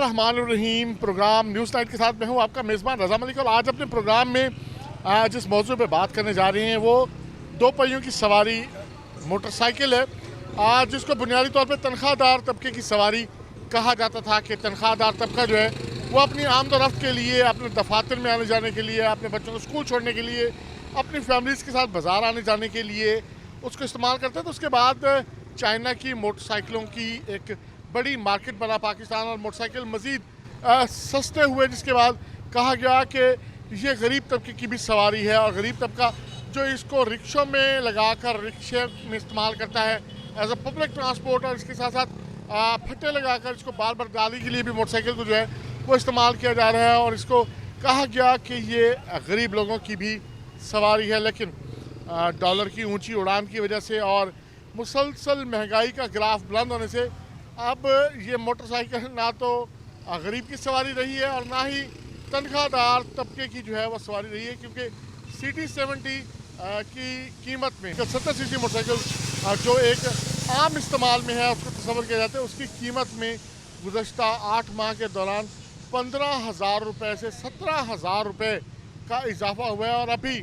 बिस्मिल्लाहिर्रहमानिर्रहीम। Programme news night के साथ मैं हूं आपका मेज़बान रज़ा मलिक। और आज अपने प्रोग्राम में जिस मौजू पे बात करने जा रहे हैं वो दो पहियों की सवारी मोटरसाइकिल है, जिसको बुनियादी तौर पे तनख्वाहदार तबके की सवारी कहा जाता था कि तनख्वाहदार तबका जो है वो अपनी आमदोरफ्त के लिए, अपने दफातर में आने जाने के लिए, अपने बच्चों को स्कूल छोड़ने के लिए, अपनी फैमिलीज़ के साथ बाज़ार आने जाने के लिए उसको इस्तेमाल करते हैं। तो उसके बाद चाइना की मोटरसाइकिलों की एक बड़ी मार्केट बना पाकिस्तान, और मोटरसाइकिल मज़ीद सस्ते हुए, जिसके बाद कहा गया कि ये गरीब तबके की भी सवारी है। और गरीब तबका जो इसको रिक्शों में लगाकर रिक्शे में इस्तेमाल करता है एज अ पब्लिक ट्रांसपोर्ट, और इसके साथ साथ फट्टे लगाकर इसको बार बार डालने के लिए भी मोटरसाइकिल को जो है वो इस्तेमाल किया जा रहा है। और इसको कहा गया कि ये गरीब लोगों की भी सवारी है, लेकिन डॉलर की ऊंची उड़ान की वजह से और मुसलसल महंगाई का ग्राफ बुलंद होने से अब ये मोटरसाइकिल ना तो गरीब की सवारी रही है और ना ही तनख्वाहदार तबके की जो है वो सवारी रही है, क्योंकि CT70 की कीमत में 70 सीसी मोटरसाइकिल जो एक आम इस्तेमाल में है उसको तस्वर किया जाता है, उसकी कीमत में गुज़श्ता 8 माह के दौरान 15,000 रुपये से 17,000 रुपये का इजाफा हुआ है। और अभी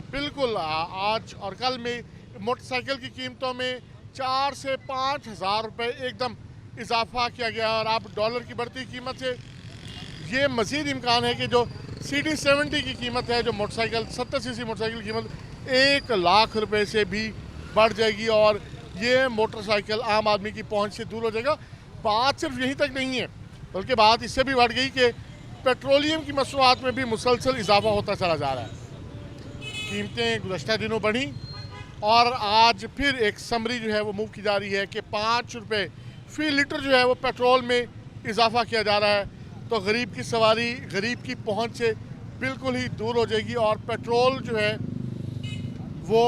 बिल्कुल आज और कल में मोटरसाइकिल की कीमतों में 4 से 5,000 रुपये एकदम इजाफा किया गया। और अब डॉलर की बढ़ती कीमत से ये मज़ीद इम्कान है कि जो CT70 की कीमत है, जो मोटरसाइकिल 70 सीसी मोटरसाइकिल की कीमत 1 लाख रुपए से भी बढ़ जाएगी और ये मोटरसाइकिल आम आदमी की पहुंच से दूर हो जाएगा। बात सिर्फ यहीं तक नहीं है, बल्कि बात इससे भी बढ़ गई कि पेट्रोलियम की मसनूआत में भी मुसलसल इजाफा होता चला जा रहा है। कीमतें गुज़श्ता दिनों बढ़ी और आज फिर एक समरी जो है वो मूव की जा रही है कि 5 रुपये फ़ी लीटर जो है वो पेट्रोल में इजाफा किया जा रहा है। तो गरीब की सवारी गरीब की पहुंच से बिल्कुल ही दूर हो जाएगी। और पेट्रोल जो है वो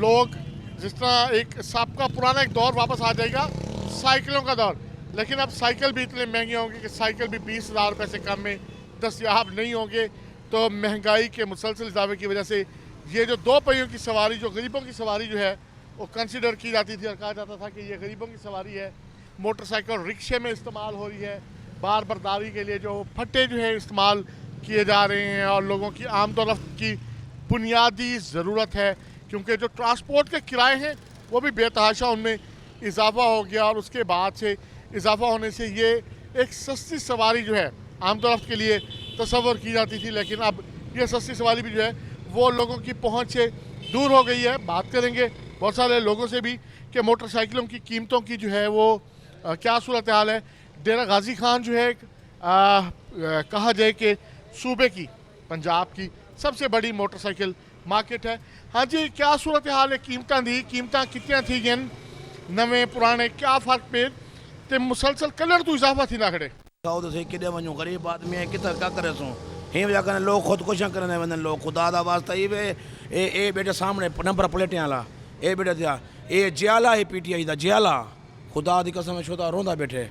लोग, जिस तरह एक सबका पुराना एक दौर वापस आ जाएगा, साइकिलों का दौर, लेकिन अब साइकिल भी इतने महंगे होंगे कि साइकिल भी 20,000 रुपये से कम में दस्तयाब नहीं होंगे। तो महंगाई के मुसलसल इजाफे की वजह से ये जो दो पहियों की सवारी, जो गरीबों की सवारी जो है वो कंसिडर की जाती थी और कहा जाता था कि ये गरीबों की सवारी है, मोटरसाइकिल रिक्शे में इस्तेमाल हो रही है, बार बर्दारी के लिए जो फट्टे जो है इस्तेमाल किए जा रहे हैं और लोगों की आमदोरफ्त की बुनियादी ज़रूरत है, क्योंकि जो ट्रांसपोर्ट के किराए हैं वो भी बेतहाशा उनमें इजाफा हो गया। और उसके बाद से इजाफा होने से ये एक सस्ती सवारी जो है आमदोरफ्त के लिए तस्वर की जाती थी, लेकिन अब ये सस्ती सवारी भी जो है वो लोगों की पहुंच से दूर हो गई है। बात करेंगे बहुत सारे लोगों से भी कि मोटरसाइकिलों की कीमतों की जो है वो क्या सूरत हाल है। डेरा गाजी खान जो है कहा जाए कि सूबे की, पंजाब की सबसे बड़ी मोटरसाइकिल मार्केट है। हाँ जी, क्या सूरत हाल है? कीमतां कितनी थी गन नवे पुराने, क्या फ़र्क पे ते मुसलसल कलर तो इजाफा थी ना खड़े किॾे वञूं, गरीब आदमी है, किथे क्या करे सूं, हिन वजह करें लोग खुदकुशियां करने वञनि लोग। खुदा दा वास्ता ये बेटे सामने नंबर प्लेटें वाला ये बेटे थिया ये जियाला ही PTI दा जियाला, खुदा दी कसम छो था रोंदा बैठे,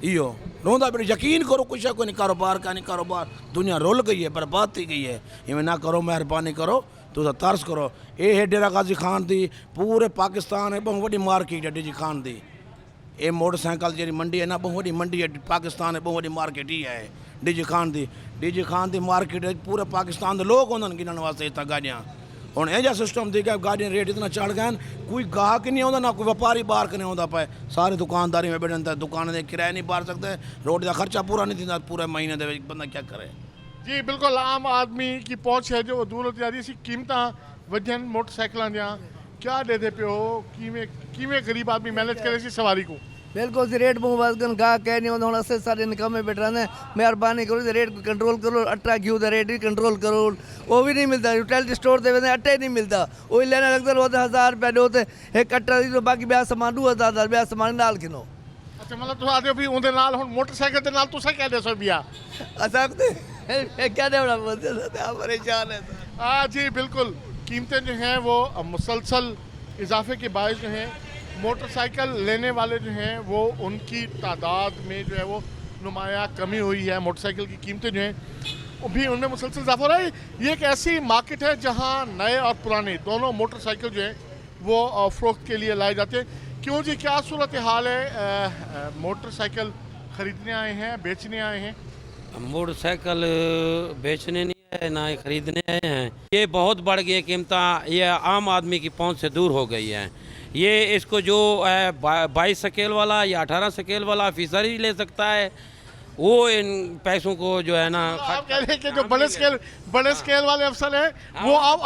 इहो रोंदा बैठे। यकीन करो कुछ कोई नहीं, कारोबार का नहीं, कारोबार दुनिया रुल गई है, बर्बाद थी गई है। इवें ना करो, मेहरबानी करो, तुम तर्स करो। ये डेरा गाजी खान दी पूरे पाकिस्तान है बहुत वही मार्केट है डीजी खान दी। ये मोटरसाइकिल जी मंडी है ना, बहुत वही मंडी है पाकिस्तान है, बहुत वही मार्केट ही है डीजी खान दी मार्केट है। पूरे पाकिस्तान के लोग होंगे गिनने वास्ते इतना गाड़ियाँ। हूँ यह सिस्टम थी कि गाड़ियाँ रेट इतना चढ़ गए, कोई गाहक नहीं आता, ना कोई व्यापारी बाहर के नहीं आता पाए, सारे दुकानदारी में बैठे, दुकान के किराए नहीं भर सकते, रोटी का खर्चा पूरा नहीं थी पूरे महीने के बंदा क्या करे। जी बिल्कुल, आम आदमी की पहुंच है जो दूर होती जा रही है। कीमतां वजन मोटरसाइकिलों दियां क्या देते पे हो, किवें गरीब आदमी मैनेज करे सी सवारी को? बिल्कुल जी, रेट बहुत बस गाह कह नहीं होता हूँ, 80 सारे निकम्मे बैठ रहे हैं। मेहरबानी करो रेट कंट्रोल करो, अट्टा घी का रेट भी कंट्रोल करो, वो भी नहीं मिलता। यूटिलिटी स्टोर से वेंदे अट्टे नहीं मिलता, वही लेने लगते रोते 1000 रुपया दो एक अट्टा दी, तो बाकी ब्याह सामान 2000 ब्याह सामान नाल किनो। अच्छा, मतलब तुम आदे भी उनके नाल हुण मोटरसाइकिल के नाल तुसा क्या दे सो बिया असा क्या देवड़ा बोलते परेशान है। हाँ जी बिल्कुल, कीमतें जो हैं वो मुसलसल इजाफे के बायस जो हैं मोटरसाइकिल लेने वाले जो हैं वो उनकी तादाद में जो है वो नुमाया कमी हुई है। मोटरसाइकिल की कीमतें जो हैं वो भी उनमें मुसलसल इजाफा हो रहा है। ये एक ऐसी मार्केट है जहाँ नए और पुराने दोनों मोटरसाइकिल जो हैं वो फ़रोख्त के लिए लाए जाते हैं। क्यों जी, क्या सूरत हाल है? मोटरसाइकिल खरीदने आए हैं, बेचने आए हैं? मोटरसाइकिल बेचने नहीं आए ना ही खरीदने आए हैं। ये बहुत बढ़ गई कीमतें, ये आम आदमी की पहुंच से दूर हो गई हैं। ये इसको जो 22 स्केल वाला या 18 स्केल वाला ऑफिसर ही ले सकता है, वो इन पैसों को जो है ना आप कह रहे हैं कि जो बड़े स्केल वाले अफसर हैं वो आप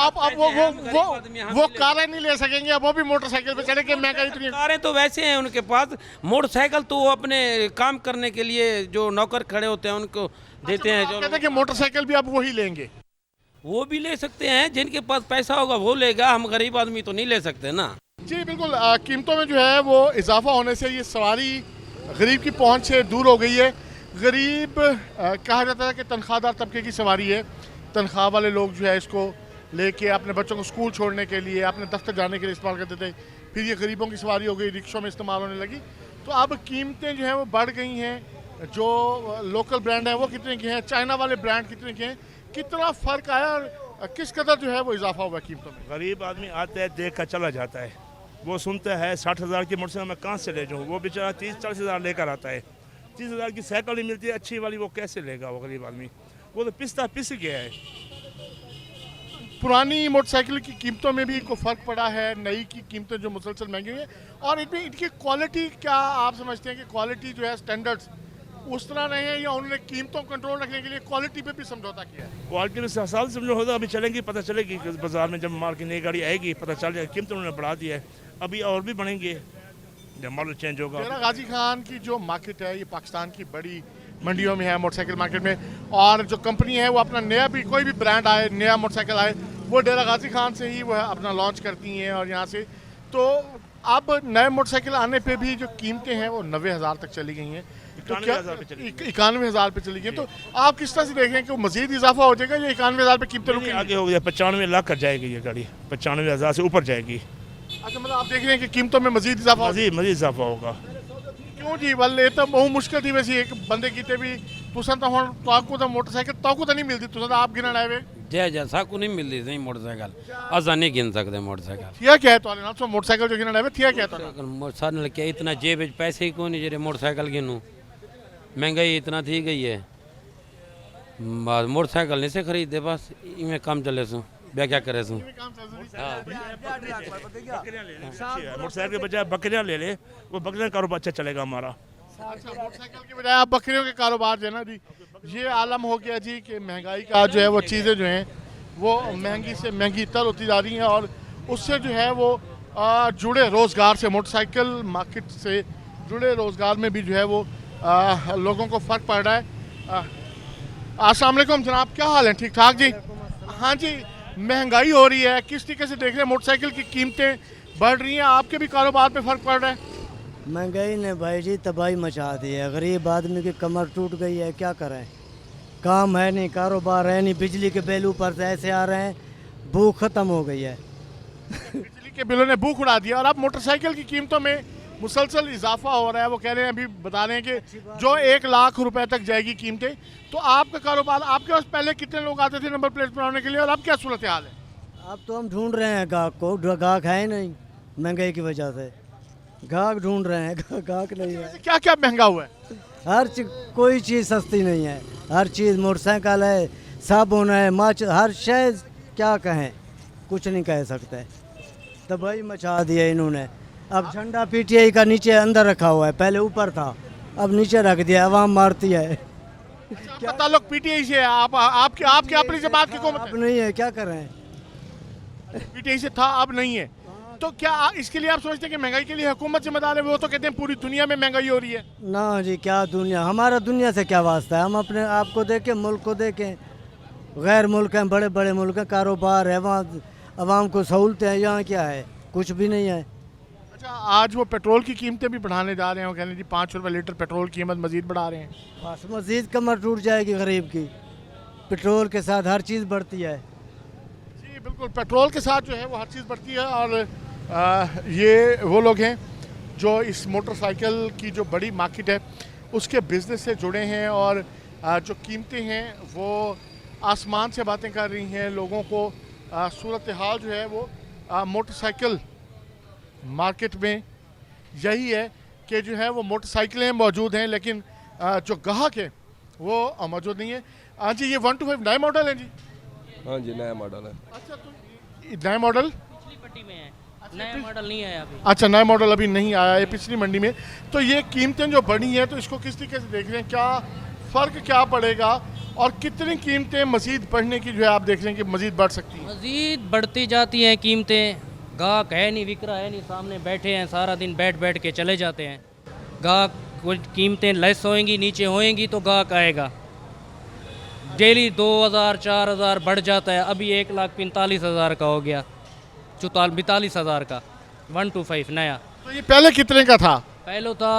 वो कारें नहीं ले सकेंगे, अब वो भी मोटरसाइकिल पे चढ़े कि महंगाई इतनी। कारें तो वैसे हैं उनके पास, मोटरसाइकिल तो वो अपने काम करने के लिए जो नौकर खड़े होते हैं उनको देते हैं। आप जो कहते हैं कि मोटरसाइकिल भी आप वही लेंगे? वो भी ले सकते हैं, जिनके पास पैसा होगा वो लेगा, हम गरीब आदमी तो नहीं ले सकते ना। जी बिल्कुल, कीमतों में जो है वो इजाफा होने से ये सवारी गरीब की पहुंच से दूर हो गई है। गरीब कहा जाता है कि तनख्वाहदार तबके की सवारी है, तनख्वाह वाले लोग जो है इसको लेके अपने बच्चों को स्कूल छोड़ने के लिए, अपने दफ्तर जाने के लिए इस्तेमाल करते थे। फिर ये गरीबों की सवारी हो गई, रिक्शों में इस्तेमाल होने लगी। तो अब कीमतें जो हैं वो बढ़ गई हैं। जो लोकल ब्रांड हैं वो कितने के हैं, चाइना वाले ब्रांड कितने के हैं, कितना फ़र्क आया और किस कदर जो है वो इजाफा हुआ कीमतों में? गरीब आदमी आता है, देख कर चला जाता है। वो सुनता है 60,000 की मोटरसाइकिल मैं कहाँ से ले जाऊँ, वो बेचारा 30-40 हज़ार लेकर आता है। 30,000 की साइकिल नहीं मिलती है अच्छी वाली, वो कैसे लेगा वो गरीब आदमी? वो तो पिस गया है। पुरानी मोटरसाइकिल की कीमतों में भी कोई फ़र्क पड़ा है, नई की कीमतें जो मुसलसल महंगी हुई हैं, और इनमें इनकी क्वालिटी क्या आप समझते हैं कि क्वालिटी जो है स्टैंडर्ड्स उस तरह नहीं है, या उन्होंने कीमतों को कंट्रोल रखने के लिए क्वालिटी पे भी समझौता किया है? क्वालिटी में साल समझो होगा, अभी चलेंगी पता चलेगी बाजार में, जब माल की नई गाड़ी आएगी पता चल जाएगा। कीमत उन्होंने बढ़ा दिया है, अभी और भी बढ़ेंगे जब मॉडल चेंज होगा। डेरा गाजी खान की जो मार्केट है ये पाकिस्तान की बड़ी मंडियों में है, मोटरसाइकिल मार्केट में, और जो कंपनी है वो अपना नया भी कोई भी ब्रांड आए, नया मोटरसाइकिल आए, वो डेरा गाजी खान से ही वो है अपना लॉन्च करती हैं। और यहाँ से तो अब नए मोटरसाइकिल आने पे भी जो कीमतें हैं वो 90,000 तक चली गई हैं। तो क्या 91,000 पे चली गई? तो आप किस तरह से देख रहे हैं कि वो मजीद इजाफा हो जाएगा या 91,000 पे कीमतें रुकेंगी? आगे हो गया 95 लाख कर जाएगी ये गाड़ी, 95,000 से ऊपर जाएगी। अच्छा, मतलब आप देख रहे हैं कि कीमतों में मजीद इजाफा होगा? मजीद इजाफा होगा। क्यों जी? बल ये तो बहुत मुश्किल थी वैसे एक बंदे की भी तुसन तो हुण ताकू तो मोटरसाइकिल ताकू तो नहीं मिलती, तुसन आप गिनण आए वे जय साकू नहीं मिलती सही मोटरसाइकिल, असा नहीं गिन सकते मोटरसाइकिल। थिया क्या है तो ना, सो मोटरसाइकिल जो गिनण आए वे थिया क्या है तो सारे क्या इतना जेब में पैसे ही कौन जेरे मोटरसाइकिल गिनूँ, महंगाई इतना थी गई है, बस मोटरसाइकिल नहीं से खरीदे, बस इमें काम चले सो क्या क्या करे सो। मोटरसाइकिल के बजाय बकरियां ले ले, वो बकरियां कारोबार अच्छा चलेगा हमारा। अच्छा, मोटरसाइकिल के बजाय आप बकरियों के कारोबार जो है ना जी, ये आलम हो गया जी कि महंगाई का जो है वो चीज़ें जो हैं वो महंगी से महंगी तर होती जा रही हैं, और उससे जो है वो जुड़े रोज़गार से, मोटरसाइकिल मार्केट से जुड़े रोज़गार में भी जो है वो लोगों को फ़र्क पड़ रहा है। अस्सलाम वालेकुम जनाब, क्या हाल है? ठीक ठाक जी? हाँ जी, महंगाई हो रही है, किस तरीके से देख रहे हैं? मोटरसाइकिल की कीमतें बढ़ रही हैं, आपके भी कारोबार पे फ़र्क पड़ रहा है? महंगाई ने भाई जी तबाही मचा दी है, गरीब आदमी की कमर टूट गई है, क्या करें? काम है नहीं, कारोबार है नहीं, बिजली के बिल ऊपर से ऐसे आ रहे हैं, भूख ख़त्म हो गई है। बिजली के बिलों ने भूख उड़ा दिया, और अब मोटरसाइकिल की कीमतों में मुसलसल इजाफा हो रहा है। वो कह रहे हैं, अभी बता रहे हैं कि जो 1 लाख रुपए तक जाएगी कीमतें। तो आपका कारोबार, आपके पास पहले कितने लोग आते थे नंबर प्लेट बनाने के लिए, और अब क्या सूरत हाल है? अब तो हम ढूंढ रहे हैं गाहक को, गाहक है नहीं महंगाई की वजह से, गाहक ढूंढ रहे हैं, गाहक नहीं है। क्या क्या महंगा हुआ है? हर चीज, कोई चीज़ सस्ती नहीं है, हर चीज़, मोटरसाइकिल है, साबुन है, माच, हर शय, क्या कहें, कुछ नहीं कह सकते, तबाही मचा दी है इन्होंने। अब झंडा पीटीआई का नीचे अंदर रखा हुआ है, पहले ऊपर था, अब नीचे रख दिया, आवाम मारती है। क्या ताल्लुक पीटीआई से है? आपके अपनी जमात की हुकूमत अब नहीं है, क्या करें? पीटीआई से था, अब नहीं है। तो क्या इसके लिए आप समझते हैं कि महंगाई के लिए हुकूमत जिम्मेदार है? वो तो कहते हैं पूरी दुनिया में महंगाई हो रही है। ना जी, क्या दुनिया, हमारा दुनिया से क्या वास्ता है? हम अपने आप को देखें, मुल्क को देखें, गैर मुल्क हैं, बड़े बड़े मुल्क हैं, कारोबार है, वहाँ आवाम को सहूलतें हैं, यहाँ क्या है? कुछ भी नहीं है। अच्छा, आज वो पेट्रोल की कीमतें भी बढ़ाने जा रहे हैं, वो कह रहे हैं जी 5 रुपये लीटर पेट्रोल की कीमत मजीद बढ़ा रहे हैं। बस मजीद कमर टूट जाएगी गरीब की, पेट्रोल के साथ हर चीज़ बढ़ती है। जी बिल्कुल, पेट्रोल के साथ जो है वो हर चीज़ बढ़ती है। और ये वो लोग हैं जो इस मोटरसाइकिल की जो बड़ी मार्केट है उसके बिज़नेस से जुड़े हैं, और जो कीमतें हैं वो आसमान से बातें कर रही हैं। लोगों को सूरत हाल जो है वो मोटरसाइकिल मार्केट में यही है कि जो है वो मोटरसाइकिलें मौजूद हैं, लेकिन जो ग्राहक है वो मौजूद नहीं है। हाँ जी, ये 125 नए मॉडल हैं जी? हाँ जी, नया मॉडल है। अच्छा, तो ये नए मॉडल, पिछली पट्टी में है, नया मॉडल नहीं आया अभी। अच्छा नया मॉडल अभी नहीं आया है पिछली मंडी में। तो ये कीमतें जो बढ़ी हैं तो इसको किस तरीके से देख रहे हैं, क्या फ़र्क क्या पड़ेगा और कितनी कीमतें मज़ीद बढ़ने की जो है आप देख रहे हैं कि मज़ीद बढ़ सकती हैं? मज़ीद बढ़ती जाती हैं कीमतें, गाहक है नहीं, विक रहा है नहीं, सामने बैठे हैं सारा दिन बैठ बैठ के चले जाते हैं। गाहक कुछ कीमतें लेस होएंगी, नीचे होएंगी तो गाहक आएगा। डेली 2000 4000 बढ़ जाता है, अभी 1,45,000 का हो गया, 42,000 का 125 नया। तो ये पहले कितने का था? पहले था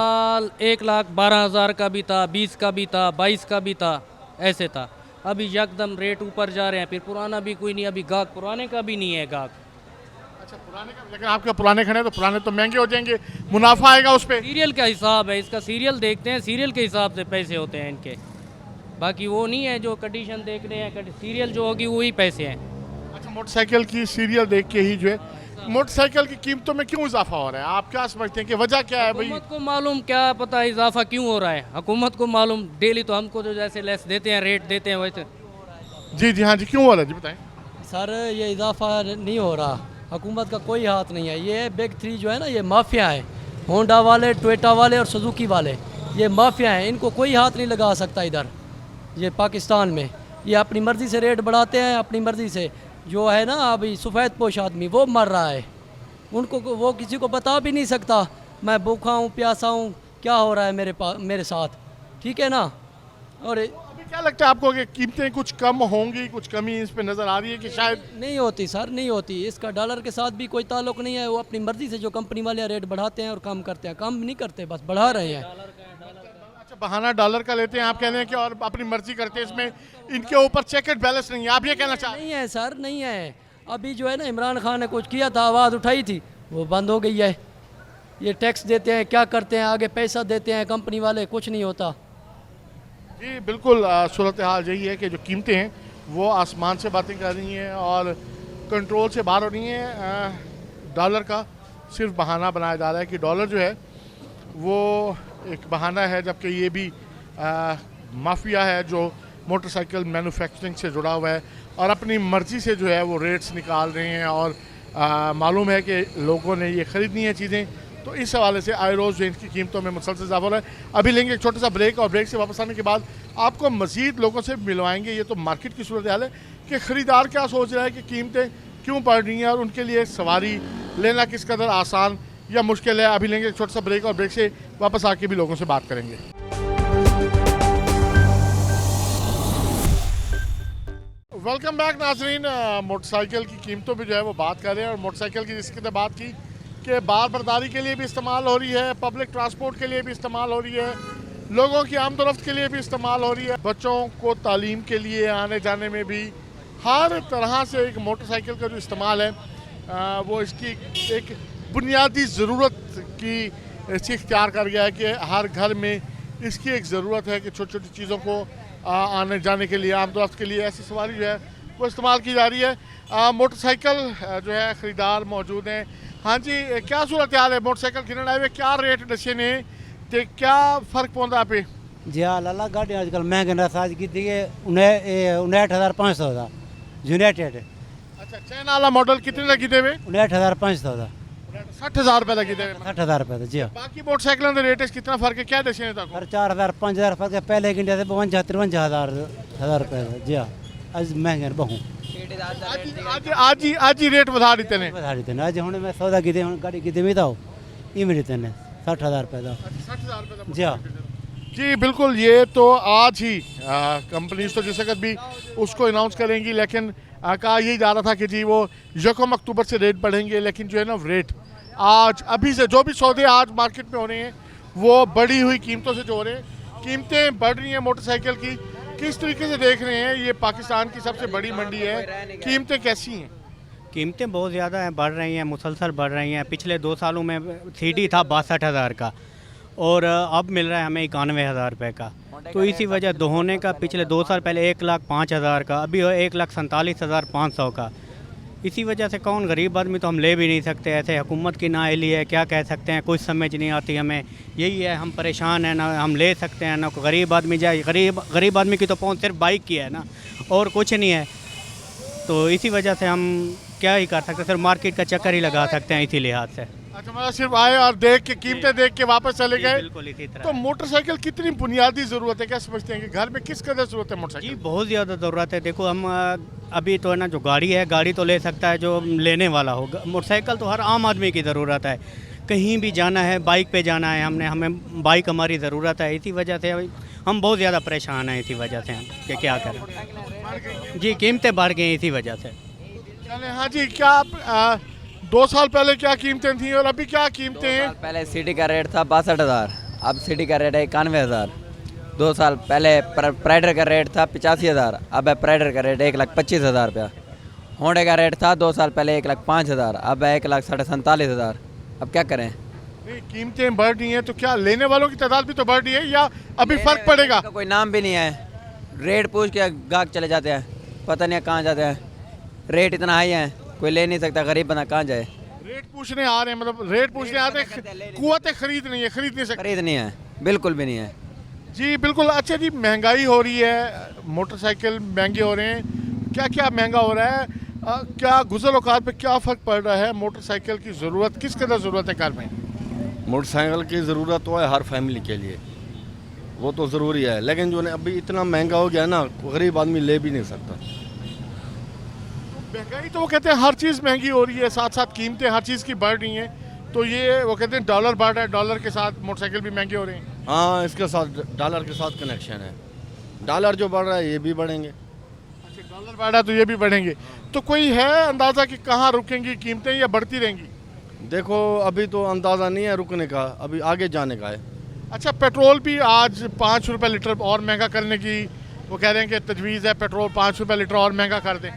1,12,000 का भी था, 20 का भी था, 22 का भी था, ऐसे था। अभी यकदम रेट ऊपर जा रहे हैं, फिर पुराना भी कोई नहीं, अभी गाहक पुराने का भी नहीं है गाहक। अच्छा पुराने का, लेकिन आपके पुराने खड़े तो पुराने तो महंगे हो जाएंगे, मुनाफा आएगा उस पर? सीरियल का हिसाब है इसका, सीरियल देखते हैं, सीरियल के हिसाब से पैसे होते हैं इनके, बाकी वो नहीं है जो कंडीशन देख रहे हैं, सीरियल जो होगी वही पैसे हैं। अच्छा, मोटरसाइकिल की सीरियल देख के ही जो है मोटरसाइकिल की कीमतों में क्यों इजाफा हो रहा है? आप क्या समझते हैं कि वजह क्या है भाई? हुकूमत को मालूम, क्या पता इजाफा क्यों हो रहा है, हुकूमत को मालूम। डेली तो हमको जो जैसे लेस देते हैं, रेट देते हैं वैसे। जी जी हाँ जी, क्यों हो रहा है जी बताएं? सर ये इजाफा नहीं हो रहा, हुकूमत का कोई हाथ नहीं है। ये बिग थ्री जो है ना, ये माफिया है, होंडा वाले, टोयोटा वाले और सुजुकी वाले, ये माफिया हैं, इनको कोई हाथ नहीं लगा सकता इधर ये पाकिस्तान में। ये अपनी मर्ज़ी से रेट बढ़ाते हैं, अपनी मर्ज़ी से। जो है ना अभी सफ़ेद पोश आदमी वो मर रहा है, उनको वो किसी को बता भी नहीं सकता मैं भूखा हूँ प्यासा हूँ, क्या हो रहा है मेरे साथ, ठीक है ना। और अभी क्या लगता है आपको कि कीमतें कुछ कम होंगी, कुछ कमी इस पे नज़र आ रही है कि शायद? नहीं होती सर, नहीं होती। इसका डॉलर के साथ भी कोई ताल्लुक नहीं है, वो अपनी मर्ज़ी से जो कंपनी वाले रेट बढ़ाते हैं और कम करते हैं, कम नहीं करते, बस बढ़ा रहे हैं। अच्छा, बहाना डॉलर का लेते हैं आप, कह रहे हैं कि और अपनी मर्जी करते हैं, इसमें इनके ऊपर चेक एंड बैलेंस नहीं है, आप ये कहना चाह रहे हैं? नहीं है सर, नहीं है। अभी जो है ना इमरान खान ने कुछ किया था, आवाज़ उठाई थी, वो बंद हो गई है। ये टैक्स देते हैं, क्या करते हैं, आगे पैसा देते हैं कंपनी वाले, कुछ नहीं होता। जी बिल्कुल, सूरत हाल यही है कि जो कीमतें हैं वो आसमान से बातें कर रही हैं और कंट्रोल से बाहर हो रही हैं। डॉलर का सिर्फ बहाना बनाया जा रहा है कि डॉलर जो है वो एक बहाना है, जबकि ये भी माफिया है जो मोटरसाइकिल मैन्युफैक्चरिंग से जुड़ा हुआ है और अपनी मर्ज़ी से जो है वो रेट्स निकाल रहे हैं और मालूम है कि लोगों ने ये ख़रीदनी है चीज़ें, तो इस हवाले से आए रोज़ जो इनकी कीमतों में मुसलसल इजाफा हो रहा है। अभी लेंगे एक छोटा सा ब्रेक और ब्रेक से वापस आने के बाद आपको मज़ीद लोगों से मिलवाएंगे। ये तो मार्केट की सूरत हाल है कि ख़रीदार क्या सोच रहा है कि कीमतें क्यों बढ़ रही हैं और उनके लिए सवारी लेना किस कदर आसान या मुश्किल है। अभी लेंगे एक छोटा सा ब्रेक और ब्रेक से वापस आके भी लोगों से बात करेंगे। वेलकम बैक नाजरीन। मोटरसाइकिल की कीमतों पे जो है वो बात कर रहे हैं और मोटरसाइकिल की जिसकी तो बात की कि बार बर्दारी के लिए भी इस्तेमाल हो रही है, पब्लिक ट्रांसपोर्ट के लिए भी इस्तेमाल हो रही है, लोगों की आमदोरफ्त के लिए भी इस्तेमाल हो रही है, बच्चों को तालीम के लिए आने जाने में भी हर तरह से एक मोटरसाइकिल का जो इस्तेमाल है वो इसकी एक बुनियादी ज़रूरत की से इख्तियार कर गया है कि हर घर में इसकी एक ज़रूरत है कि छोटी छोटी चीज़ों को आने जाने के लिए, आमदोरफ्त के लिए ऐसी सवारी जो है वो इस्तेमाल की जा रही है। मोटरसाइकिल जो है ख़रीदार मौजूद हैं। हाँ जी, क्या सूरत हाल है मोटरसाइकिल खरीदने आए हुए, क्या रेट दसे ने ते क्या फ़र्क पौंदा पे? जी हाँ, लाला गाड़ी आजकल महंगे ना, आज की थी 59,500 का यूनाइटेड। अच्छा, चाइना वाला मॉडल कितने लगी थे वे? 59,500 का 60,000 रुपये लगी थे। 60,000 रुपये जी हाँ। बाकी मोटरसाइकिलों के रेट कितना फ़र्क है, क्या दसे तक? हर 4,000 5,000 फर्क है। पहले की इंडिया से 53,000 रुपये जी हाँ। आज महंगे बहु आज ही रेट बढ़ा देते हैं। बता देते हैं। आज हमने मैं सौदा की थी, गाड़ी की थी था ये मेरी तेने 60,000 रुपये का 60,000 रुपये जी हाँ। जी बिल्कुल, ये तो आज ही कंपनीज तो जिस वक्त भी उसको अनाउंस करेंगी, लेकिन कहा यही जा रहा था कि जी वो 1 अक्टूबर से रेट बढ़ेंगे, लेकिन जो है ना रेट आज अभी से जो भी सौदे आज मार्केट में हो रहे हैं वो बढ़ी हुई कीमतों से जो हो रहे हैं, कीमतें बढ़ रही हैं मोटरसाइकिल की। किस तरीके से देख रहे हैं? ये पाकिस्तान की सबसे बड़ी मंडी है, कीमतें कैसी हैं? कीमतें बहुत ज़्यादा हैं, बढ़ रही हैं, मुसलसल बढ़ रही हैं। पिछले 2 सालों में सीडी था 62,000 का और अब मिल रहा है हमें 91,000 रुपये का। तो इसी वजह दोहने का पिछले 2 साल पहले 1,05,000 का, अभी 1,47,500 का। इसी वजह से कौन गरीब आदमी तो हम ले भी नहीं सकते, ऐसे हुकूमत की नाअहली है, क्या कह सकते हैं, कुछ समझ नहीं आती हमें। यही है, हम परेशान हैं, ना हम ले सकते हैं ना कोई गरीब आदमी जाए। गरीब आदमी की तो पहुंच सिर्फ बाइक की है ना, और कुछ नहीं है। तो इसी वजह से हम क्या ही कर सकते हैं, सिर्फ मार्केट का चक्कर ही लगा सकते हैं इसी लिहाज से। अच्छा, मतलब सिर्फ आए और देख के कीमतें देख के वापस चले गए। बिल्कुल इसी तरह। तो मोटरसाइकिल कितनी बुनियादी ज़रूरत है, क्या समझते हैं कि घर में किस कदर ज़रूरत है जी मोटरसाइकिल? बहुत ज़्यादा ज़रूरत है। देखो हम अभी तो है ना, जो गाड़ी है, गाड़ी तो ले सकता है जो लेने वाला हो, मोटरसाइकिल तो हर आम आदमी की ज़रूरत है। कहीं भी जाना है, बाइक पे जाना है, हमें बाइक हमारी ज़रूरत है। इसी वजह से हम बहुत ज़्यादा परेशान हैं, इसी वजह से हम कि क्या करें। जी कीमतें बढ़ गई इसी वजह से। चले, हाँ जी, क्या आप 2 साल पहले क्या कीमतें थी और अभी क्या कीमतें हैं? पहले सिटी का रेट था 62,000, अब सिटी का रेट है 91,000। 2 साल पहले प्राइडर का रेट था 85,000, अब है प्राइडर का रेट 1,25,000 रुपया। होंडे का रेट था 2 साल पहले 1,05,000, अब है 1,47,500। अब क्या करें? नहीं, कीमतें बढ़ रही हैं तो क्या लेने वालों की तादाद भी तो बढ़ रही है या अभी फ़र्क पड़ेगा? कोई नाम भी नहीं है, रेट पूछ के गाहक चले जाते हैं, पता नहीं कहाँ जाते हैं। रेट इतना हाई है, कोई ले नहीं सकता, गरीब बंदा कहाँ जाए। रेट पूछने आ रहे हैं, मतलब रेट पूछने आते हैं, कुव्वत खरीद नहीं है, खरीद नहीं सकते। खरीद नहीं है, बिल्कुल भी नहीं है। जी बिल्कुल। अच्छा जी, महंगाई हो रही है, मोटरसाइकिल महंगे हो रहे हैं, क्या क्या महंगा हो रहा है? क्या गुज़र औकात पे क्या फ़र्क पड़ रहा है? मोटरसाइकिल की ज़रूरत किस कदर ज़रूरत है घर में? मोटरसाइकिल की ज़रूरत तो है हर फैमिली के लिए, वो तो ज़रूरी है, लेकिन जो है अभी इतना महंगा हो गया ना, गरीब आदमी ले भी नहीं सकता। महंगाई तो वो कहते हैं हर चीज़ महंगी हो रही है, साथ साथ कीमतें हर चीज़ की बढ़ रही हैं, तो ये वो कहते हैं डॉलर बढ़ रहा है, डॉलर के साथ मोटरसाइकिल भी महंगे हो रहे हैं। हाँ, इसके साथ डॉलर के साथ कनेक्शन है, डॉलर जो बढ़ रहा है ये भी बढ़ेंगे। अच्छा, डॉलर बढ़ रहा है तो ये भी बढ़ेंगे, तो कोई है अंदाज़ा कि कहाँ रुकेंगी कीमतें या बढ़ती रहेंगी? देखो अभी तो अंदाज़ा नहीं है रुकने का, अभी आगे जाने का है। अच्छा, पेट्रोल भी आज 5 रुपये लीटर और महंगा करने की वो कह रहे हैं कि तजवीज़ है, पेट्रोल 5 रुपये लीटर और महंगा कर दें।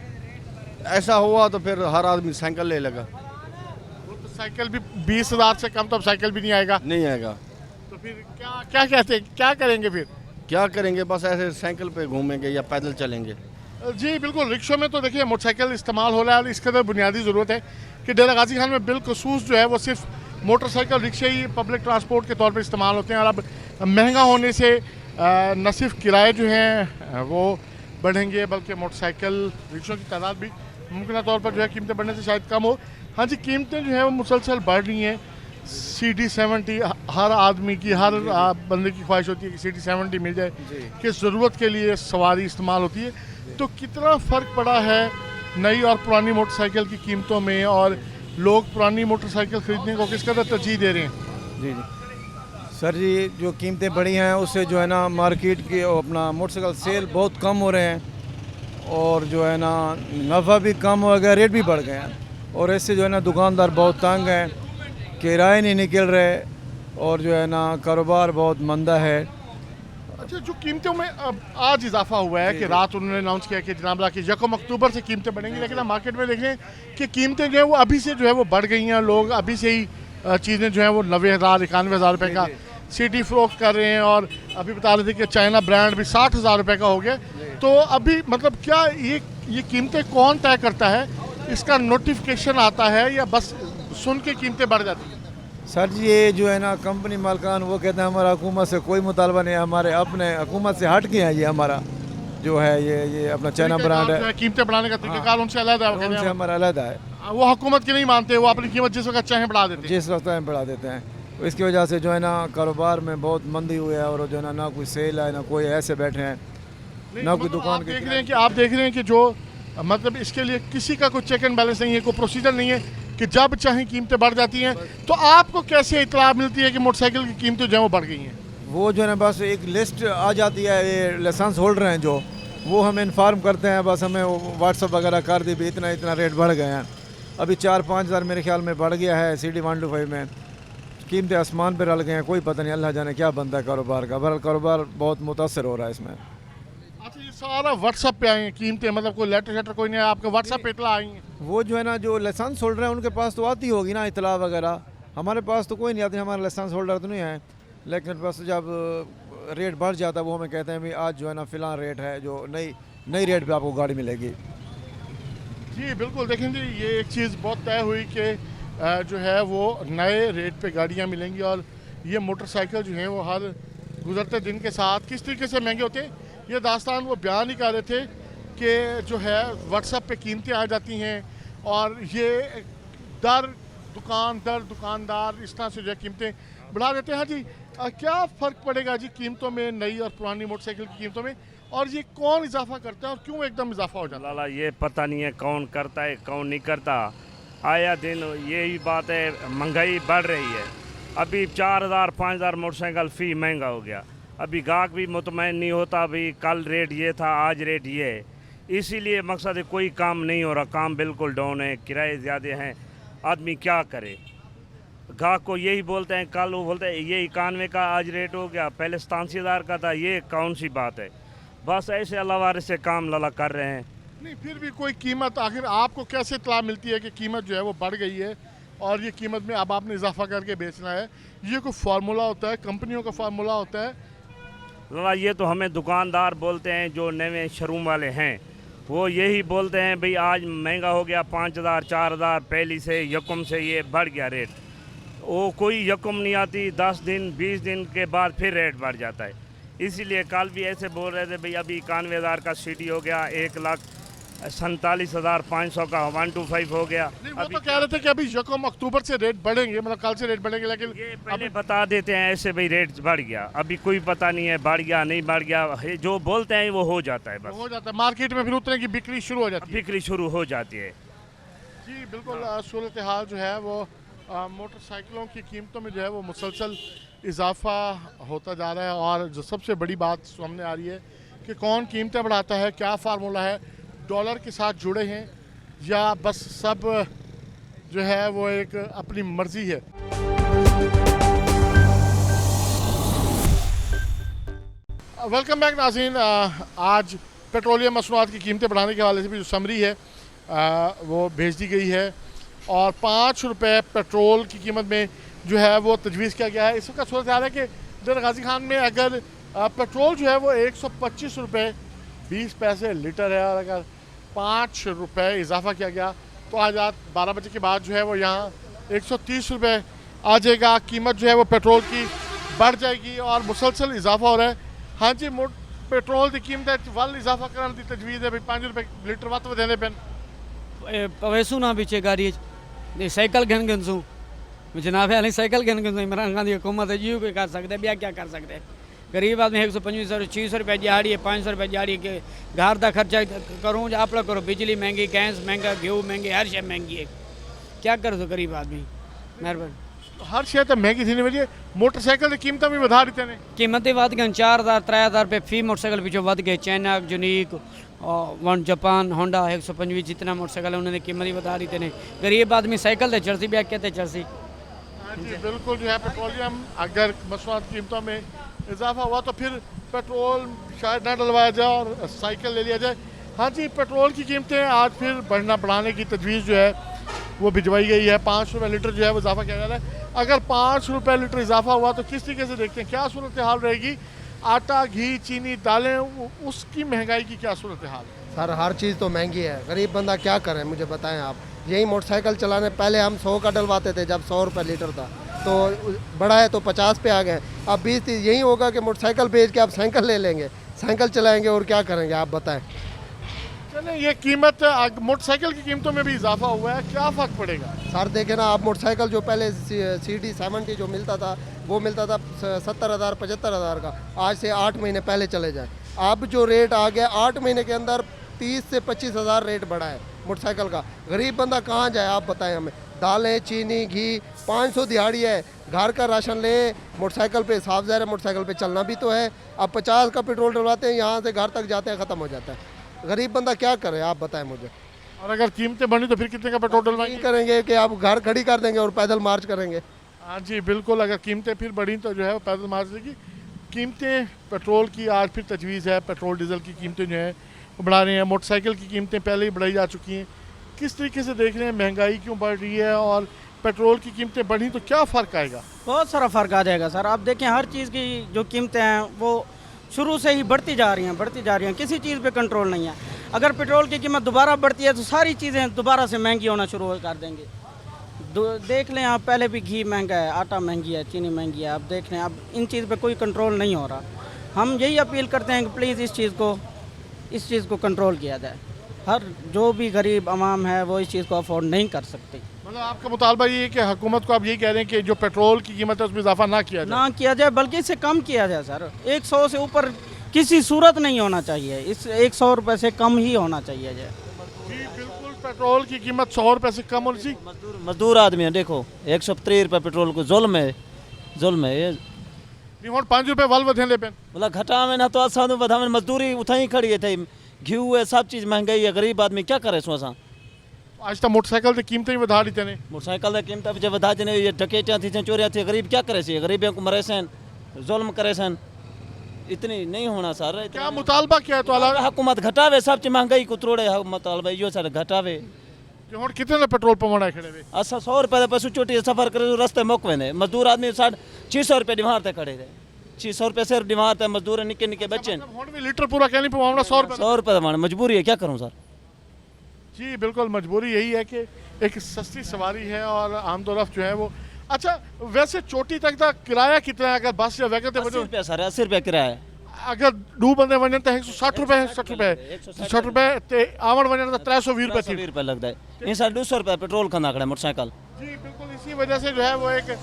ऐसा हुआ तो फिर हर आदमी साइकिल ले लेगा। वो तो साइकिल भी 20,000 से कम तो अब साइकिल भी नहीं आएगा। नहीं आएगा तो फिर क्या क्या कहते हैं, क्या करेंगे फिर? क्या करेंगे, बस ऐसे साइकिल पे घूमेंगे या पैदल चलेंगे। जी बिल्कुल। रिक्शों में तो देखिए मोटरसाइकिल इस्तेमाल हो रहा है, इसके अंदर बुनियादी ज़रूरत है कि डेरा गाजी खान में बिलखसूस जो है वो सिर्फ मोटरसाइकिल रिक्शे ही पब्लिक ट्रांसपोर्ट के तौर पर इस्तेमाल होते हैं, और अब महंगा होने से न सिर्फ किराए जो हैं वो बढ़ेंगे बल्कि मोटरसाइकिल रिक्शों की तादाद भी मुमकिन तौर पर जो है कीमतें बढ़ने से शायद कम हो। हाँ जी, कीमतें जो है वो मुसलसल बढ़ रही हैं। CD70 हर आदमी की, हर बंदे की ख्वाहिश होती है कि CD70 मिल जाए, कि ज़रूरत के लिए सवारी इस्तेमाल होती है। तो कितना फ़र्क पड़ा है नई और पुरानी मोटरसाइकिल की कीमतों में, और लोग पुरानी मोटरसाइकिल ख़रीदने को किस कदर तरजीह दे रहे हैं? जी सर जी, जो कीमतें बढ़ी हैं उससे जो है ना मार्केट की अपना मोटरसाइकिल सेल बहुत कम हो रहे हैं, और जो है ना नफ़ा भी कम हो गया, रेट भी बढ़ गए हैं, और इससे जो है ना दुकानदार बहुत तंग हैं, किराए नहीं निकल रहे, और जो है ना कारोबार बहुत मंदा है। अच्छा, जो कीमतों में अब आज इजाफा हुआ है कि रात उन्होंने अनाउंस किया कि जनाब कि 1 अक्टूबर से कीमतें बढ़ेंगी, लेकिन हम मार्केट में देख रहे हैं कि कीमतें जो है वो अभी से जो है वो बढ़ गई हैं। लोग अभी से ही चीज़ें जो हैं वो 90,000 91,000 रुपये का सिटी फ़रोख्त कर रहे हैं, और अभी बता रहे थे कि चाइना ब्रांड भी 60,000 रुपये का हो गया। तो अभी मतलब क्या ये कीमतें कौन तय करता है? इसका नोटिफिकेशन आता है या बस सुन के कीमतें बढ़ जाती हैं? सर जी, ये जो है ना कंपनी मालकान वो कहते हैं हमारा हुकूमत से कोई मुतालबा नहीं है, हमारे अपने हुकूमत से हट के हैं, ये हमारा जो है ये अपना चाइना ब्रांड है। कीमतें बढ़ाने का तरीकाकार उनसे अलग है, उनसे हमारा अलग है। वो हुकूमत की नहीं मानते, वो अपनी कीमत जिस वक्त चाहें बढ़ा देते हैं, जिस वक्त में बढ़ा देते हैं। इसकी वजह से जो है ना कारोबार में बहुत मंदी हुई है, और जो है ना कोई सेल है, ना कोई ऐसे बैठे हैं, ना कोई दुकान आप देख रहे हैं कि जो मतलब इसके लिए किसी का कोई चेक एंड बैलेंस नहीं है, कोई प्रोसीजर नहीं है कि जब चाहें कीमतें बढ़ जाती हैं। तो आपको कैसे इतला मिलती है कि मोटरसाइकिल की कीमतें जो है वो बढ़ गई हैं? वो जो है ना बस एक लिस्ट आ जाती है, ये लाइसेंस होल्डर हैं जो, वो हमें इन्फॉर्म करते हैं, बस हमें व्हाट्सअप वगैरह कर दी भी इतना इतना रेट बढ़ गए हैं। अभी 4-5 हज़ार मेरे ख्याल में बढ़ गया है CD125 में, कीमतें आसमान पर रल गए हैं, कोई पता नहीं, अल्लाह जाने क्या बनता है कारोबार का। बहरहाल कारोबार बहुत मुतासर हो रहा है इसमें। अच्छा, ये सारा व्हाट्सअप पे आई हैं कीमतें, मतलब कोई लेटर शेटर कोई नहीं है, आपके व्हाट्सअप पे इतला आई हैं? वो जो है ना जो लाइसेंस होल्डर है उनके पास तो आती होगी ना इतला वगैरह, हमारे पास तो कोई नहीं आती, हमारा लाइसेंस होल्डर तो नहीं है, लेकिन बस जब रेट बढ़ जाता है वो हमें कहते हैं भाई आज जो है ना फ़िलहाल रेट है, जो नई रेट पे आपको गाड़ी मिलेगी। जी बिल्कुल, देखें जी ये एक चीज़ बहुत तय हुई कि जो है वो नए रेट पे गाड़ियाँ मिलेंगी और ये मोटरसाइकिल जो हैं वो हर गुजरते दिन के साथ किस तरीके से महंगे होते हैं ये दास्तान वो बयान ही कर रहे थे कि जो है व्हाट्सएप पे कीमतें आ जाती हैं और ये दुकानदार इस तरह से जो है कीमतें बढ़ा देते हैं। हाँ जी, क्या फ़र्क पड़ेगा जी कीमतों में नई और पुरानी मोटरसाइकिल की कीमतों में, और ये कौन इजाफा करता है और क्यों एकदम इजाफा हो जाता है? लाला ये पता नहीं है कौन करता है कौन नहीं करता। आया दिन यही बात है, महंगाई बढ़ रही है। अभी 4000 5000 मोटरसाइकिल फ़ी महंगा हो गया। अभी गाहक भी मुतमईन नहीं होता, अभी कल रेट ये था आज रेट ये है। इसीलिए मकसद है कोई काम नहीं हो रहा, काम बिल्कुल डाउन है, किराए ज़्यादा हैं, आदमी क्या करे। गाहक को यही बोलते हैं, कल वो बोलते हैं ये 91 का आज रेट हो गया, पहले 87,000 का था, ये कौन सी बात है। बस ऐसे अल्लाह से काम लला कर रहे हैं। नहीं फिर भी कोई कीमत आखिर आपको कैसे इत्तला मिलती है कि कीमत जो है वो बढ़ गई है और ये कीमत में अब आपने इजाफा करके बेचना है? ये कोई फार्मूला होता है, कंपनियों का फार्मूला होता है? लाला ये तो हमें दुकानदार बोलते हैं, जो नए शोरूम वाले हैं वो यही बोलते हैं भाई आज महंगा हो गया 5000 4000 पहली से यकम से ये बढ़ गया रेट। वो कोई यकम नहीं आती, 10 दिन 20 दिन के बाद फिर रेट बढ़ जाता है। इसीलिए कल भी ऐसे बोल रहे थे भाई अभी 91,000 का सीटी हो गया, 1,47,500 का 125 हो गया। नहीं वो तो कह रहे थे कि अभी यकम अक्टूबर से रेट बढ़ेंगे, मतलब कल से रेट बढ़ेंगे, लेकिन ये पहले बता देते हैं ऐसे भाई रेट बढ़ गया। अभी कोई पता नहीं है बढ़ गया नहीं बढ़ गया, जो बोलते हैं वो हो जाता है, बस हो जाता है। मार्केट में फिर उतने की बिक्री शुरू हो जाती है। बिक्री शुरू हो जाती है। जी बिल्कुल, सूरत हाल जो है वो मोटरसाइकिलों की कीमतों में जो है वो मुसलसल इजाफा होता जा रहा है और जो सबसे बड़ी बात सामने आ रही है कि कौन कीमतें बढ़ाता है, क्या फार्मूला है, डॉलर के साथ जुड़े हैं या बस सब जो है वो एक अपनी मर्जी है। वेलकम बैक नाज़रीन, आज पेट्रोलियम मसनूआत की कीमतें बढ़ाने के हवाले से भी जो समरी है वो भेज दी गई है और 5 रुपये पेट्रोल की कीमत में जो है वो तजवीज़ किया गया है। इस वक्त सूरत हाल है कि डर गाजी खान में अगर पेट्रोल जो है वो 125 रुपये 20 पैसे लीटर है और अगर 5 रुपये इजाफा किया गया तो आज रात 12 बजे के बाद जो है वो यहाँ 130 रुपये आ जाएगा। कीमत जो है वो पेट्रोल की बढ़ जाएगी और मुसलसल इजाफा हो रहा है। हाँ जी, पेट्रोल की कीमत वल इजाफा करने की तजवीज़ है भाई 5 रुपये लीटर वत देने पे वैसू ना पीछे गाड़ी साइकिल घन गनसूँ जनाब है साइकिल घन गनसूँ इमरान खान की हुकूमत है जी कोई कर सकते ब्याह क्या कर सकते। गरीब आदमी 125 600 रुपये दिहाड़ी है, 500 रुपये दिहाड़ी के घर का खर्चा करूँ आप करो, बिजली महंगी, गैस महंगा, घ्यू महंगे, हर शय महंगी है, क्या कर दो गरीब आदमी। मेहरबानी हर शय तो महंगी थी वजह मोटरसाइकिल की कीमत भी बढ़ा दी ने, कीमतें वध गई 4000 3000 रुपये फी मोटरसाइकिल पिछों वध गए। China unique one Japan Honda 125 जितना मोटरसाइकिल उन्होंने कीमत ही बता दी थे। गरीब आदमी साइकिल से चलसी ब्याह कहते चलसी। हाँ जी बिल्कुल, जो है पेट्रोलियम अगर मसनूआत कीमतों में इजाफा हुआ तो फिर पेट्रोल शायद ना डलवाया जाए और साइकिल ले लिया जाए। हाँ जी, पेट्रोल की कीमतें आज फिर बढ़ाने की तजवीज़ जो है वो भिजवाई गई है। 5 रुपये लीटर जो है वो इजाफा किया जा रहा है। अगर 5 रुपये लीटर इजाफा हुआ तो किस तरीके से देखते हैं, क्या सूरत हाल रहेगी? आटा, घी, चीनी, दालें, उसकी महंगाई की क्या सूरत हाल? सर हर चीज़ तो महंगी है, गरीब बंदा क्या करे मुझे बताएं आप। यही मोटरसाइकिल चलाने पहले हम 100 का डलवाते थे जब 100 रुपये लीटर था, तो बढ़ा है तो 50 पे आ गए। अब 20 यही होगा कि मोटरसाइकिल बेच के आप साइकिल ले लेंगे, साइकिल चलाएंगे और क्या करेंगे आप बताएं। चलें, ये कीमत मोटरसाइकिल की कीमतों में भी इजाफा हुआ है, क्या फ़र्क पड़ेगा? सर देखें ना आप, मोटरसाइकिल जो पहले CD 70 जो मिलता था वो मिलता था 70,000 75,000 का, आज से 8 महीने पहले चले जाए। अब जो रेट आ गया 8 महीने के अंदर 30 से 25,000 रेट बढ़ा है मोटरसाइकिल का। गरीब बंदा कहाँ जाए आप बताएं हमें। दालें, चीनी, घी, 500 दिहाड़ी है, घर का राशन ले, मोटरसाइकिल पे साफ ज़ाहिर है मोटरसाइकिल पे चलना भी तो है। अब 50 का पेट्रोल डलवाते हैं, यहाँ से घर तक जाते हैं ख़त्म हो जाता है। गरीब बंदा क्या करे आप बताएं मुझे। और अगर कीमतें बढ़ी तो फिर कितने का पेट्रोल डलवाएंगे? करेंगे कि आप घर खड़ी कर देंगे और पैदल मार्च करेंगे। हाँ जी बिल्कुल, अगर कीमतें फिर बढ़ी तो जो है वो पैदल मार्च देगी। कीमतें पेट्रोल की आज फिर तजवीज़ है, पेट्रोल डीजल की कीमतें जो है वो बढ़ा रही हैं। मोटरसाइकिल की कीमतें पहले ही बढ़ाई जा चुकी हैं। किस तरीके से देख रहे हैं महंगाई क्यों बढ़ रही है और पेट्रोल की कीमतें बढ़ी तो क्या फ़र्क आएगा? बहुत सारा फ़र्क आ जाएगा सर। आप देखें हर चीज़ की जो कीमतें हैं वो शुरू से ही बढ़ती जा रही हैं, किसी चीज़ पे कंट्रोल नहीं है। अगर पेट्रोल की कीमत दोबारा बढ़ती है तो सारी चीज़ें दोबारा से महंगी होना शुरू कर देंगे। देख लें आप, पहले भी घी महंगा है, आटा महंगी है, चीनी महंगी है। अब देख लें, अब इन चीज़ पे कोई कंट्रोल नहीं हो रहा। हम यही अपील करते हैं कि प्लीज़ इस चीज़ को कंट्रोल किया जाए। हर जो भी गरीब आवाम है वो इस चीज़ को अफोर्ड नहीं कर सकती। मतलब आपका मुतालबा ये है कि हुकूमत को आप यही कह रहे हैं कि जो पेट्रोल की कीमत है उसमें इजाफा ना किया जाए, बल्कि इससे कम किया जाए सर। 100 से ऊपर किसी सूरत नहीं होना चाहिए, इस 100 रुपये से कम ही होना चाहिए। जी बिल्कुल, पेट्रोल की कीमत 100 रुपये से कम होनी चाहिए। मजदूर आदमी है, देखो 130 रुपये पेट्रोल को जुल्म है ये। नहीं हुण 5 रुपये वल वधेंदे पे बोला घटावे ना तो असां तो वधावे, मजदूरी उथा ही खड़ी है थई, घी है, सब चीज़ महंगाई है, गरीब आदमी क्या करे सो असां। आज तो मोटरसाइकिल की कीमतें वधा दी ने, मोटरसाइकिल की कीमत भी वधा दी, ये डकैतियां थी, चोरियां थी, गरीब क्या करे सी, गरीब को मरे सन, जुल्म करे सन। इतनी नहीं होना सर। क्या मुतालबा क्या है तो हुकूमत घटावे, सब चीज महंगाई को त्रोड़े, मुतालबा यो सर घटावे। हुण कितने पेट्रोल पंप खड़े वे असां 100 रुपये पशु चोटी सफ़र करे रस्ते मोकवे ने, मजदूर आदमी 600 रुपये डिमार ते खड़े थे, 600 रुपये सिर्फ डिमार ते, मजदूर निके निके बच्चे लीटर पूरा क्या नहीं पवाना 100 रुपये मजबूरी है, क्या करूँ सर। जी बिल्कुल, मजबूरी यही है कि एक सस्ती सवारी है और आमदोरफ्त जो है वो। अच्छा वैसे चोटी तक का किराया कितना है? अगर बस या वैगन 80 रुपये सर, 80 रुपये किराया है। अगर 2 बंदे वजन तो 160 रुपये, 60 रुपये आवण वजन तो 320 रुपये लगता है। इन सर 200 रुपये पेट्रोल खंदा खड़ा मोटरसाइकिल। जी बिल्कुल, इसी वजह से जो है वो एक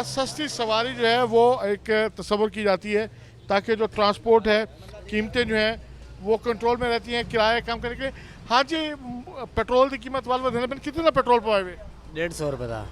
सस्ती सवारी जो है वो एक तस्वुर की जाती है, ताकि जो ट्रांसपोर्ट है, कीमतें जो हैं वो कंट्रोल में रहती हैं, किराए कम करने के लिए। हाँ जी, पेट्रोल की कीमत वाल वधने पर कितना पेट्रोल पवाए? 150 रुपये था।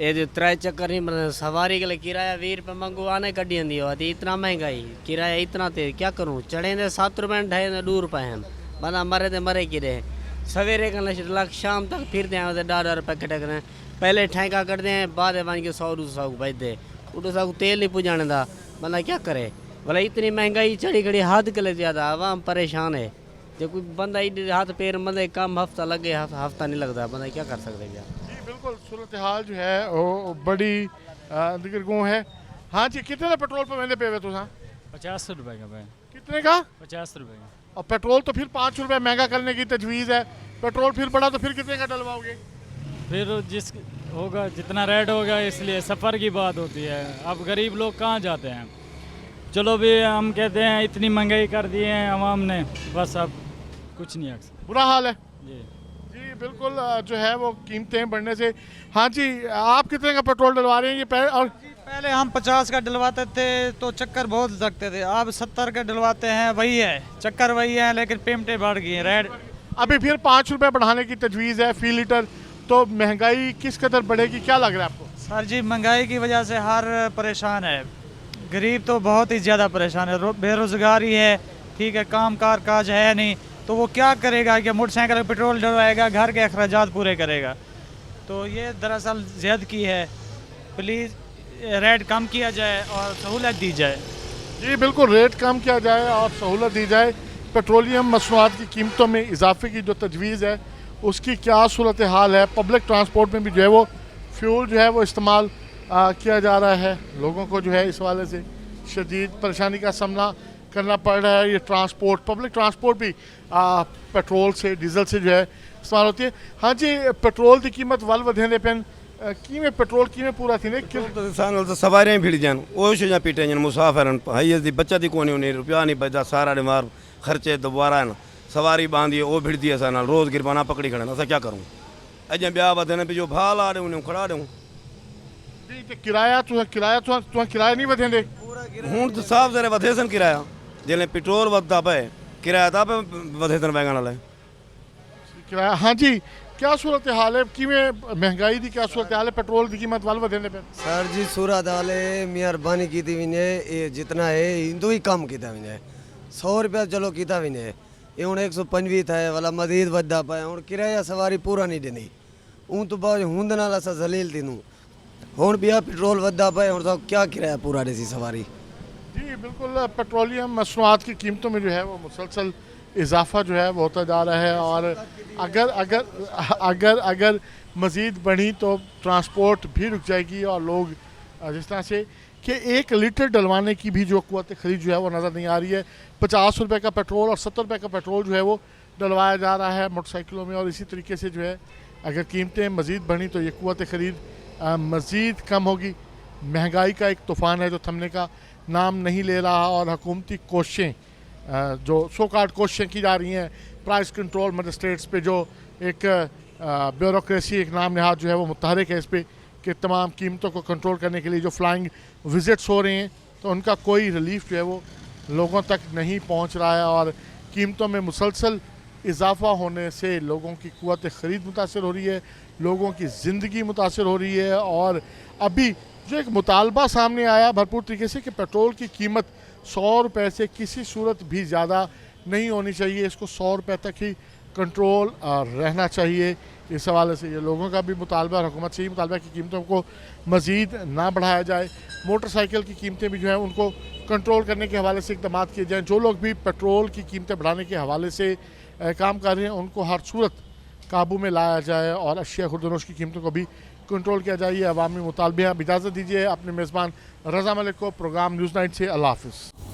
ये जो 3 चक्कर नहीं, मतलब सवारी के लिए किराया 20 रुपये मंगू आने कड्डी आंदी होती, इतना महंगाई किराया इतना थे, क्या करूँ। चढ़े थे 7 रुपये, ढाई 2 रुपये हैं, बंदा मरे थे मरे कि रहे। सवेरे का लग शाम तक फिरते हैं, 10 रुपये कटे करें, पहले ठेका करते हैं, बाद में बन के 100 बजते उठो साकू तेल नहीं पुजाने का, बंदा क्या करे। बोला इतनी महंगाई चढ़ी खड़ी, हद के लिए ज़्यादा आवाम परेशान है। जो कोई बंदा हाथ पैर बंदे कम हफ्ता लगे, हफ्ता नहीं लगता, बंदा क्या कर सकते हैं। जी बिल्कुल, सूरत हाल जो है वो बड़ी दिगरगों है। हाँ जी, कितने पेट्रोल पर मैंने पे हुए तो 50 रुपये का पे। कितने का? 50 रुपये का। और पेट्रोल तो फिर 5 रुपये महंगा करने की तजवीज़ है, पेट्रोल फिर बढ़ा तो फिर कितने का डलवाओगे? फिर जिस होगा जितना रेट होगा, इसलिए सफ़र की बात होती है। अब गरीब लोग कहाँ जाते हैं। चलो भी हम कहते हैं इतनी महंगाई कर दी है आवाम ने, बस अब कुछ नहीं है, बुरा हाल है। जी जी बिल्कुल, जो है वो कीमतें बढ़ने से। हाँ जी, आप कितने का पेट्रोल डलवा रहे हैं ये पहले हम 50 का डलवाते थे तो चक्कर बहुत लगते थे, अब 70 का डलवाते हैं, वही है चक्कर वही है, लेकिन पेमेंटें बढ़ गई हैं। रेट अभी फिर 5 रुपये बढ़ाने की तजवीज़ है फी लीटर, तो महंगाई किस कदर बढ़ेगी, क्या लग रहा है आपको? सर जी, महंगाई की वजह से हर परेशान है, गरीब तो बहुत ही ज़्यादा परेशान है, बेरोज़गारी है, ठीक है, काम कार काज है नहीं, तो वो क्या करेगा कि मोटरसाइकिल में पेट्रोल डलवाएगा, घर के अखराजात पूरे करेगा। तो ये दरअसल ज़िद की है, प्लीज़ रेट कम किया जाए और सहूलत दी जाए। जी बिल्कुल, रेट कम किया जाए और सहूलत दी जाए। पेट्रोलियम मसनूआत की कीमतों में इजाफे की जो तजवीज़ है उसकी क्या सूरत हाल है। पब्लिक ट्रांसपोर्ट में भी जो है वो फ्यूल जो है वो इस्तेमाल किया जा रहा है, लोगों को जो है इस वाले से शदीद परेशानी का सामना करना पड़ रहा है। ये ट्रांसपोर्ट, पब्लिक ट्रांसपोर्ट भी पेट्रोल से, डीजल से जो है इस्तेमाल होती है। हाँ जी, पेट्रोल की कीमत वल वधेंदे पेन, किमें पेट्रोल किमें पूरा थी तो सवारियां भिड़ जान, वो शुजा पीटे जन मुसाफिर हाई दी बचत ही कोनी होनी, रुपया नहीं बचता, सारा डिमार खर्चे दोबारा है ना, सवारी बांधी है वो भिड़ दी असा रोज़ गिरबाना पकड़ी खड़े असा क्या करूँ। अजें ब्याह वधने पे जो भाल आ रहे उन्हें खड़ा दूँ। किराया किराया नहीं वधेंदे हूँ तो साफ जरे वधे सन किराया, जिले पेट्रोल वधदा पे किराया था पे वधे सन वैगन वाले किराया। हाँ जी, क्या सूरत हाल है, किमें महंगाई की क्या सूरत हाल है, पेट्रोल की कीमत वाल वधेंदे पे? सर जी, सूरत हाल है, मेहरबानी की थी विने, ये जितना है हिंदू ही कम किया विने, 100 रुपया चलो किया विने, ये हूँ 125 था वाला मजीद वधा पाया, हूँ किराया सवारी पूरा नहीं देनी, हूँ तो बाद हूंद नाल असा जलील थी हूँ भी पेट्रोल वधा पाए, हूँ तो क्या किराया पूरा देसी सवारी। जी बिल्कुल, पेट्रोलियम मसनूआत की कीमतों में जो है वो मुसलसल इजाफा जो है वो होता जा रहा है, और अगर अगर अगर अगर मज़ीद बढ़ी तो ट्रांसपोर्ट भी रुक जाएगी और लोग जिस तरह से कि 1 लीटर डलवाने की भी जो क़ुव्वत ख़रीद जो है वो नज़र नहीं आ रही है। 50 रुपये का पेट्रोल और 70 रुपये का पेट्रोल जो है वो डलवाया जा रहा है मोटरसाइकिलों में। और इसी तरीके से जो है अगर कीमतें मज़ीद बढ़ी तो ये क़ुव्वत ख़रीद मज़ीद कम होगी। महंगाई का एक तूफ़ान है जो थमने का नाम नहीं ले रहा और हुकूमती कोशिशें जो सो कार्ड कोशिशें की जा रही हैं प्राइस कंट्रोल मजिस्ट्रेट्स पे, जो एक ब्यूरोक्रेसी एक नाम नहाद जो है वो मुतहरिक है इस पर कि तमाम कीमतों को कंट्रोल करने के लिए जो फ्लाइंग विज़िट्स हो रहे हैं तो उनका कोई रिलीफ जो है वो लोगों तक नहीं पहुंच रहा है। और कीमतों में मुसलसल इजाफ़ा होने से लोगों की क़ुव्वत ख़रीद मुतासर हो रही है, लोगों की ज़िंदगी मुतासर हो रही है। और अभी जो एक मुतालबा सामने आया भरपूर तरीके से कि पेट्रोल की कीमत 100 रुपये से किसी सूरत भी ज़्यादा नहीं होनी चाहिए, इसको 100 रुपये तक ही कंट्रोल रहना चाहिए। इस हवाले से ये लोगों का भी मुतालबा और हुकूमत से ही मुतालबा की कीमतों को मज़ीद ना बढ़ाया जाए। मोटरसाइकिल की कीमतें भी जो हैं उनको कंट्रोल करने के हवाले से इक़दाम किए जाएँ। जो लोग भी पेट्रोल की कीमतें बढ़ाने के हवाले से काम कर रहे हैं उनको हर सूरत काबू में लाया जाए और अशिया खुर्दनोश की कीमतों को भी कंट्रोल किया जाए। ये अवामी मुतालबे हैं। अब इजाज़त दीजिए अपने मेज़बान रज़ा मलिक को प्रोग्राम न्यूज़ 9 से। अल्लाह हाफ़िज़।